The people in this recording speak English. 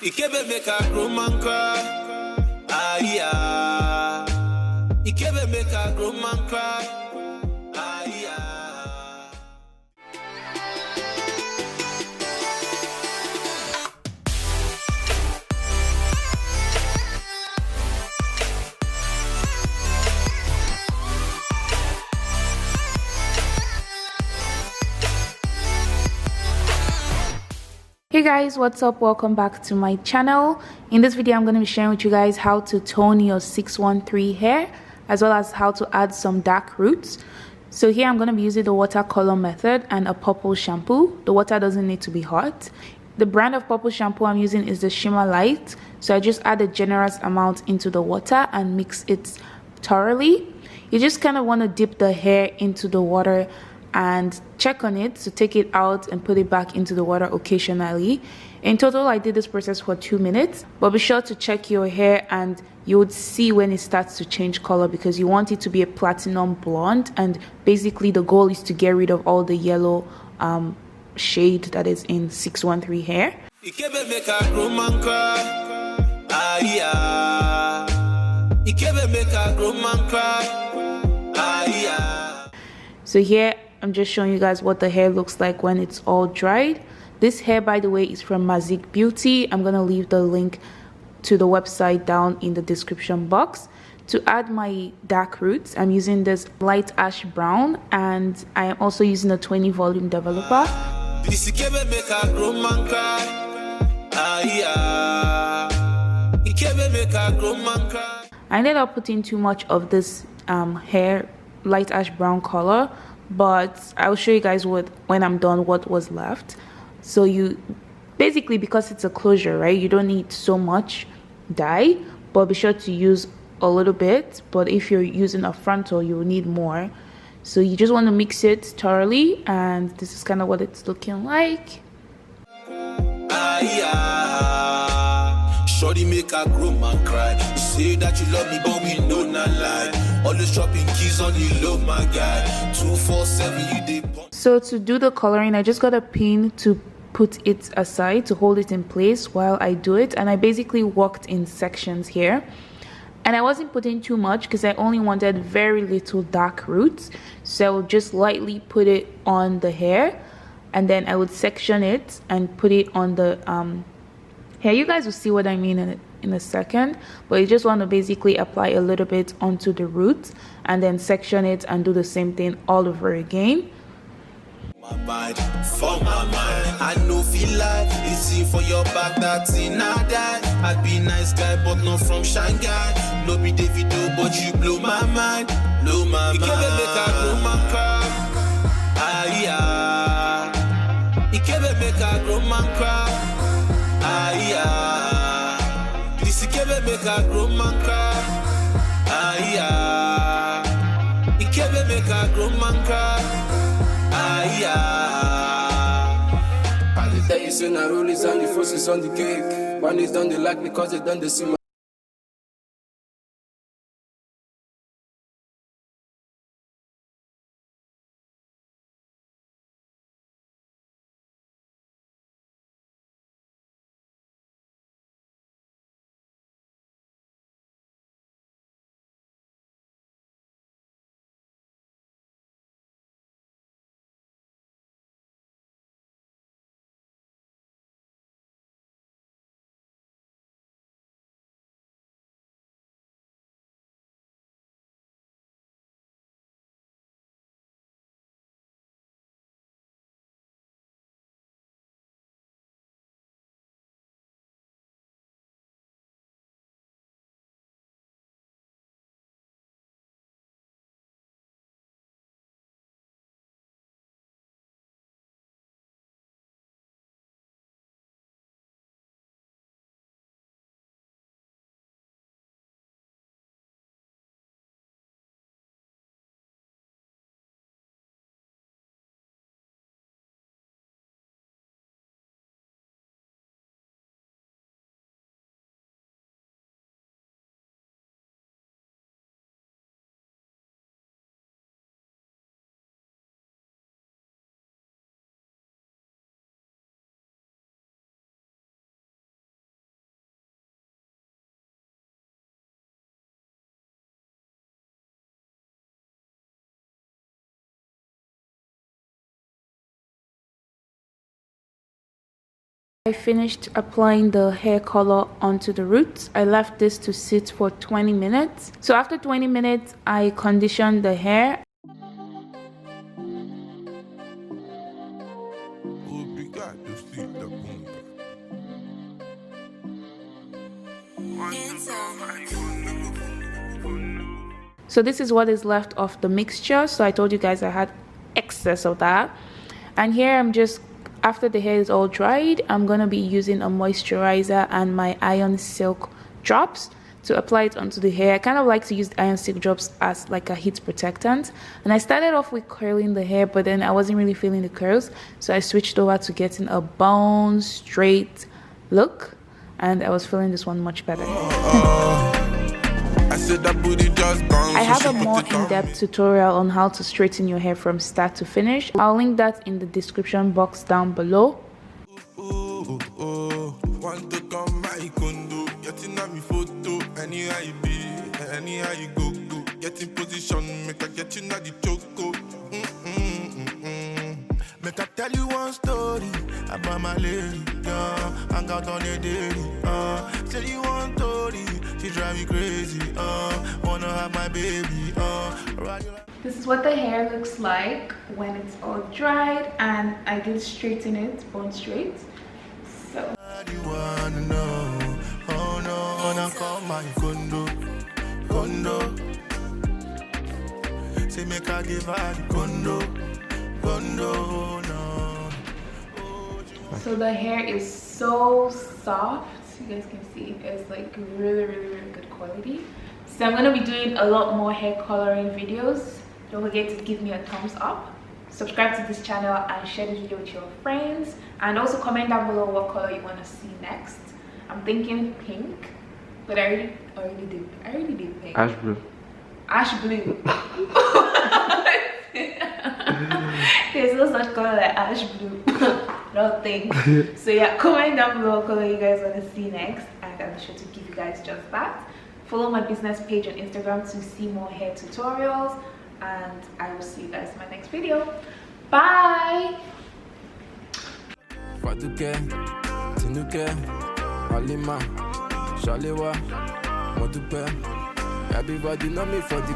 Ikebe make a grown man cry. Ah yeah. Ikebe make a grown man cry. Ah yeah. Hey guys, what's up? Welcome back to my channel. In this video I'm going to be sharing with you guys how to tone your 613 hair, as well as how to add some dark roots. So here I'm going to be using the watercolor method and a purple shampoo. The water doesn't need to be hot. The brand of purple shampoo I'm using is the Shimmer Light. So I just add a generous amount into the water and mix it thoroughly. You just kind of want to dip the hair into the water and check on it to take it out and put it back into the water occasionally. In total, I did this process for 2 minutes, but be sure to check your hair and you would see when it starts to change color, because you want it to be a platinum blonde, and basically the goal is to get rid of all the yellow shade that is in 613 hair. So here I'm just showing you guys what the hair looks like when it's all dried. This hair, by the way, is from Mazic Beauty. I'm gonna leave the link to the website down in the description box. To add my dark roots, I'm using this light ash brown, and I am also using a 20 volume developer. I ended up putting too much of this hair light ash brown color, but I'll show you guys when I'm done what was left. So you basically, because it's a closure, right, you don't need so much dye, but be sure to use a little bit. But if you're using a frontal, you will need more. So you just want to mix it thoroughly, and this is kind of what it's looking like. Shorty make a grown man cry. You say that you love me, but we know not lie. Always dropping keys on you, love my guy. 247 you did. So to do the coloring, I just got a pin to put it aside to hold it in place while I do it, and I basically worked in sections here. And I wasn't putting too much because I only wanted very little dark roots, so I would just lightly put it on the hair, and then I would section it and put it on the hair. You guys will see what I mean in a second, but you just want to basically apply a little bit onto the roots and then section it and do the same thing all over again. My mind, for my mind, I know feel like it's in for your back, that's in I die. I'd be nice guy, but not from Shanghai. No be Davido, but you blow my mind, blow my mind. You can't make a grown man cry. Ah yeah. You can't make a grown man cry. Ah yeah. This can't make a grown man cry. Ah yeah. You can't make a grown man cry. Ah yeah. I did tell you, say na roll is on the force is on the cake. One is done they like me cause they done the see my I finished applying the hair color onto the roots. I left this to sit for 20 minutes. So after 20 minutes, I conditioned the hair. So this is what is left of the mixture. So I told you guys I had excess of that. And here I'm just, after the hair is all dried, I'm going to be using a moisturizer and my Iron Silk drops to apply it onto the hair. I kind of like to use the Iron Silk drops as like a heat protectant. And I started off with curling the hair, but then I wasn't really feeling the curls. So I switched over to getting a bone straight look. And I was feeling this one much better. I have a more in-depth tutorial on how to straighten your hair from start to finish. I'll link that in the description box down below. Make I tell you one story about my lady, hang out on a daily, tell you one story, she drive me crazy, wanna have my baby, This is what the hair looks like when it's all dried, and I did straighten it, bone straight. So you wanna know, oh no, wanna call my condo, say make I give her the condo, no. So the hair is so soft, you guys can see it's like really good quality. So I'm going to be doing a lot more hair coloring videos. Don't forget to give me a thumbs up, subscribe to this channel, and share this video with your friends, and also comment down below what color you want to see next. I'm thinking pink, but I already did pink. Ash blue. Ash blue. There's no such color like ash blue. Don't think. So yeah, comment down below what color you guys want to see next, and I'll be sure to give you guys just that. Follow my business page on Instagram to see more hair tutorials, and I will see you guys in my next video. Bye. Everybody know me for the